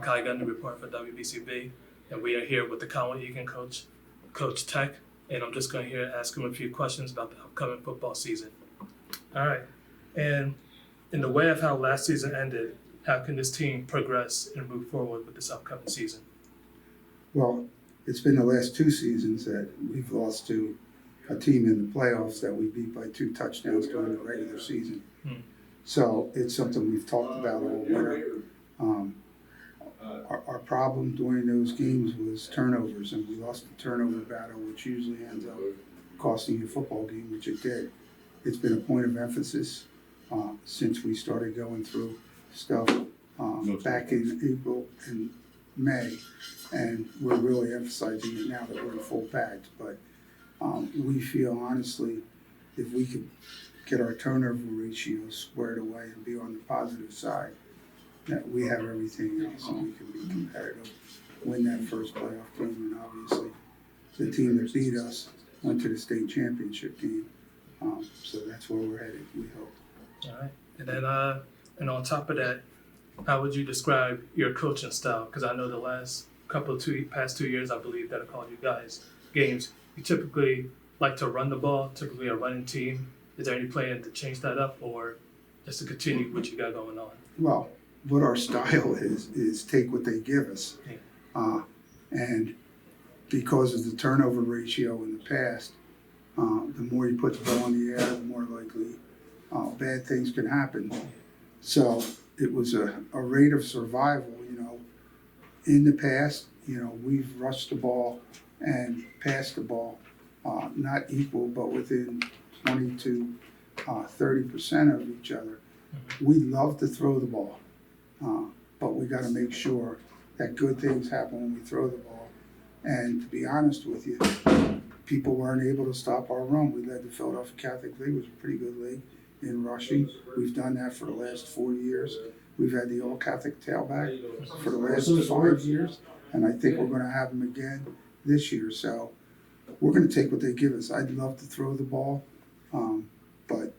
Kai Gunn, report for WBCB, and we are here with the Conwell-Egan coach, Coach Tech, and I'm just going to here ask him a few questions about the upcoming football season. All right, and in the way of how last season ended, how can this team progress and move forward with this upcoming season? Well, it's been the last two seasons that we've lost to a team in the playoffs that we beat by 2 touchdowns during the regular season. So it's something we've talked about all winter. Our problem during those games was turnovers, and we lost the turnover battle, which usually ends up costing you a football game, which it did. It's been a point of emphasis since we started going through stuff back in April and May, and we're really emphasizing it now that we're in full pads. But we feel, honestly, if we could get our turnover ratio squared away and be on the positive side, that we have everything else and we can be competitive, win that first playoff game. And obviously, the team that beat us went to the state championship game. So that's where we're headed, we hope. All right. And then, and on top of that, how would you describe your coaching style? Because I know the last past 2 years, I believe that I called you guys games, you typically like to run the ball, typically a running team. Is there any plan to change that up or just to continue what you got going on? Well, what our style is take what they give us. And because of the turnover ratio in the past, the more you put the ball in the air, the more likely bad things can happen. So it was a rate of survival, In the past, we've rushed the ball and passed the ball, not equal, but within 20 to 30% of each other. We love to throw the ball, but we got to make sure that good things happen when we throw the ball. And to be honest with you, people weren't able to stop our run. We led the Philadelphia Catholic League, which was a pretty good league in rushing. We've done that for the last 4 years. We've had the All-Catholic tailback for the last 5 years, and I think we're going to have them again this year. So we're going to take what they give us. I'd love to throw the ball, but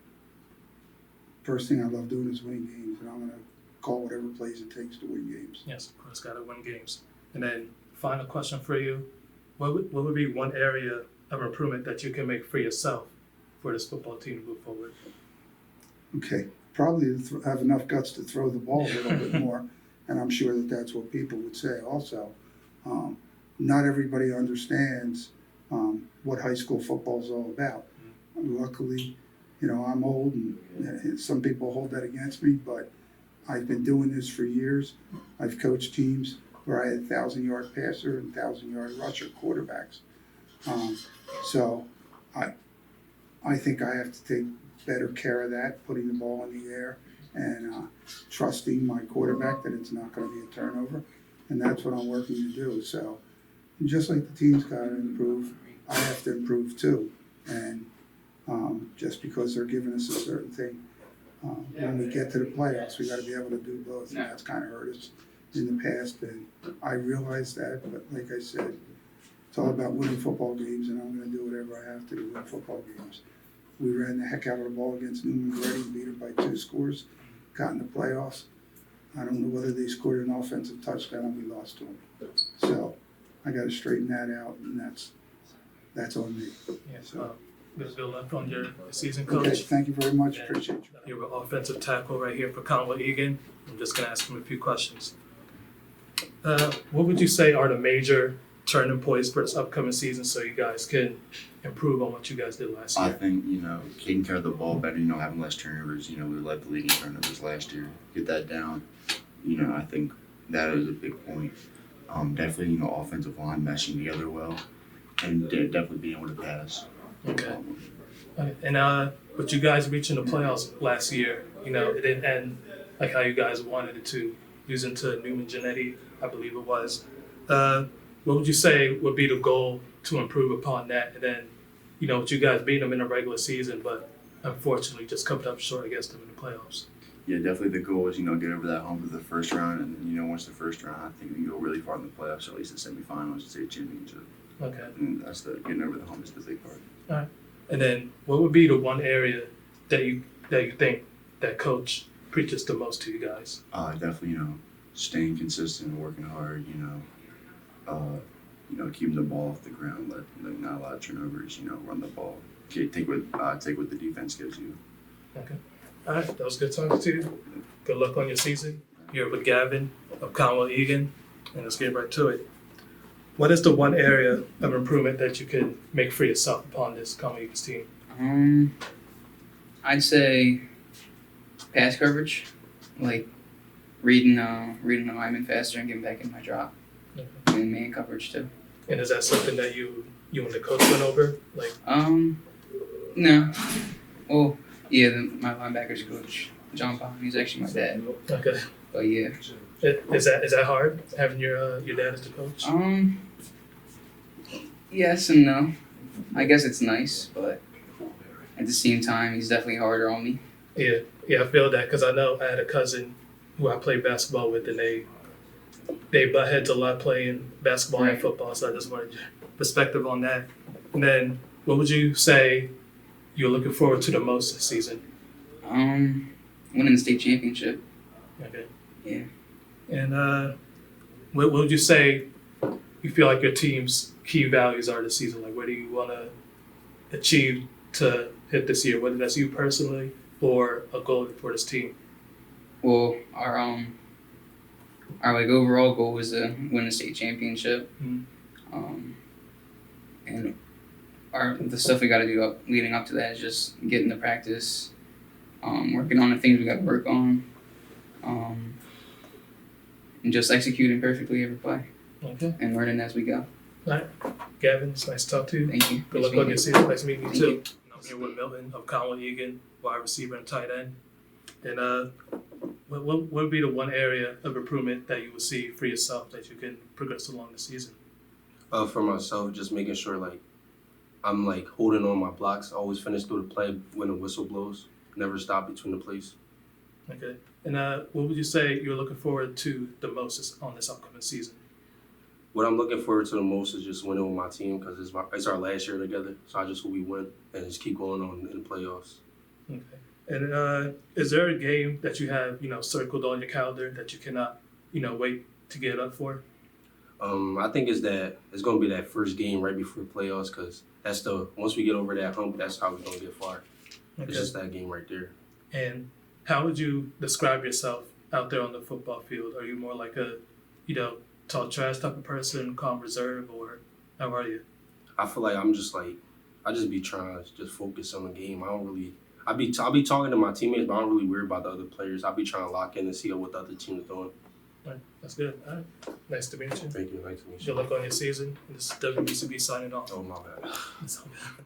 first thing I love doing is winning games, and I'm going to call whatever plays it takes to win games. Yes, of course, got to win games. And then final question for you, what would be one area of improvement that you can make for yourself for this football team to move forward? Okay, probably have enough guts to throw the ball a little bit more, and I'm sure that that's what people would say also. Not everybody understands what high school football is all about. Luckily, I'm old, and some people hold that against me, but I've been doing this for years. I've coached teams where I had 1,000-yard passer and 1,000-yard rusher quarterbacks. So I think I have to take better care of that, putting the ball in the air and trusting my quarterback that it's not going to be a turnover. And that's what I'm working to do. So just like the team's got to improve, I have to improve too. And just because they're giving us a certain thing, when we get to the playoffs, we got to be able to do both. And that's kind of hurt us in the past. And I realize that, but like I said, it's all about winning football games, and I'm going to do whatever I have to win football games. We ran the heck out of the ball against Newman Grady, beat them by 2 scores, got in the playoffs. I don't know whether they scored an offensive touchdown and we lost to them. So I got to straighten that out, and that's on me. Yeah, so good luck on your season, Coach. Okay, thank you very much. Appreciate you. You're an offensive tackle right here for Conwell-Egan. I'm just going to ask him a few questions. What would you say are the major turning points for this upcoming season so you guys can improve on what you guys did last year? I think, taking care of the ball better, having less turnovers. We led the league in turnovers last year. Get that down. I think that is a big point. Definitely, offensive line meshing together well, and definitely being able to pass. Okay. And but you guys reaching the playoffs last year, it didn't end like how you guys wanted it to, losing to Newman Genetti, I believe it was. What would you say would be the goal to improve upon that? And then, with you guys beating them in the regular season, but unfortunately just coming up short against them in the playoffs. Yeah, definitely the goal is, get over that hump of the first round. And, once the first round, I think we can go really far in the playoffs, or at least the semifinals, and state championship. Okay. And that's getting over the hump is the big part. All right. And then what would be the one area that you think that coach preaches the most to you guys? Definitely, staying consistent and working hard, keeping the ball off the ground, not a lot of turnovers, run the ball. Okay, take what the defense gives you. Okay. All right, that was good talking to you. Good luck on your season. You're with Gavin of Conwell-Egan, and let's get right to it. What is the one area of improvement that you could make for yourself upon this Conwell-Egan's team? I'd say pass coverage, like reading the lineman faster and getting back in my drop, Okay. and man coverage too. And is that something that you and the coach went over? Like, No. Well, yeah, my linebackers coach, John Bond, he's actually my dad. okay, But yeah. is that hard having your dad as the coach? Yes and no. I guess it's nice, but at the same time, he's definitely harder on me. Yeah, I feel that because I know I had a cousin who I played basketball with, and they butt heads a lot playing basketball and Right. football. So I just wanted your perspective on that. And then, what would you say you're looking forward to the most this season? Winning the state championship. Okay. Yeah. And what would you say you feel like your team's key values are this season? Like, what do you want to achieve to hit this year? Whether that's you personally or a goal for this team. Well, our like overall goal was to win the state championship. Mhm. And the stuff we got to do leading up to that is just getting to practice, working on the things we got to work on, and just executing perfectly every play Okay. and learning as we go. All right. Gavin, it's nice to talk to you. Thank you. Good luck on your season. Nice meeting you Thank too. you. I'm here with Milton of Conwell-Egan, wide receiver and tight end. And what would be the one area of improvement that you would see for yourself that you can progress along the season? For myself, just making sure I'm holding on my blocks, always finish through the play when the whistle blows, never stop between the plays. Okay. And what would you say you're looking forward to the most on this upcoming season? What I'm looking forward to the most is just winning with my team because it's our last year together. So I just hope we win and just keep going on in the playoffs. Okay. And is there a game that you have, circled on your calendar that you cannot, wait to get up for? I think it's going to be that first game right before the playoffs because once we get over that hump, that's how we're going to get far. Okay. It's just that game right there. And how would you describe yourself out there on the football field? Are you more like a, talk trash type of person, calm, reserve, or how are you? I feel like I just be trying to just focus on the game. I'll be talking to my teammates, but I don't really worry about the other players. I'll be trying to lock in and see what the other team is doing. All right, that's good. All right, nice to meet you. Thank you. Nice to meet you. Good luck on your season. This is WBCB signing off. Oh, my bad. It's all good.